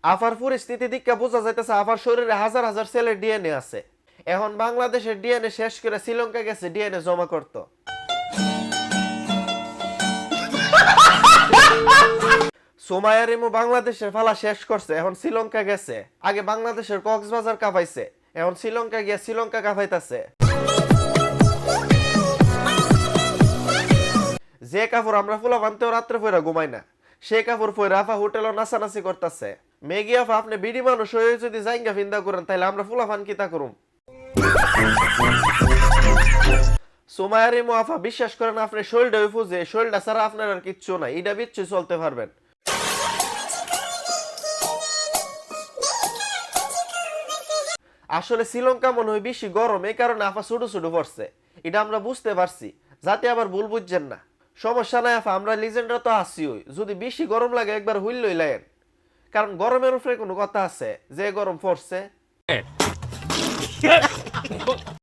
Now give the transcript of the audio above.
আফার পরিস্থিতি দিকটা বোঝা যাইতেছে আফার শরীরে হাজার হাজার সেলের ডিএনএ আছে। এখন বাংলাদেশের ডিএনএ শেষ করে শ্রীলঙ্কা গেছে ডিএনএ জমা করত। সোমায়া রিমু বাংলাদেশের ফালা শেষ করছে, এখন শ্রীলঙ্কা গেছে। আগে বাংলাদেশের কক্সবাজার কাঁপাইছে, এখন শ্রীলঙ্কা গিয়ে শ্রীলঙ্কা কাঁপাইতেছে। যে কাপড় আমরা ফুলা বানতেও রাত্রে পয়রা ঘুমাই না, সে কাপড় পয়রা আফা হোটেলও নাচানাচি করতেছে। মেগি আফা আপনি বিডি মানুষ হয়ে যদি জাইঙ্গা ফিন্দা করেন তাহলে আমরা ফুলা ফান কিতা করুম? সোমায়া রিমু আফা বিশ্বাস করেন আপনি শরীরটা ওই ফুজে, শরীরটা ছাড়া আপনার আর কিচ্ছু নাই, এটা বিচ্ছু চলতে পারবেন। আসলে শ্রীলঙ্কা মনে হয় বেশি গরম, এই কারণে আফা ছোট ছোট পড়ছে, এটা আমরা বুঝতে পারছি, যাতে আবার ভুল বুঝছেন না। সমস্যা নাই আফা, আমরা লিজেন্ডরা তো আসি, যদি বেশি গরম লাগে একবার হুইল লইলেন, কারণ গরমের উপরে কোনো কথা আছে যে গরম পড়ছে।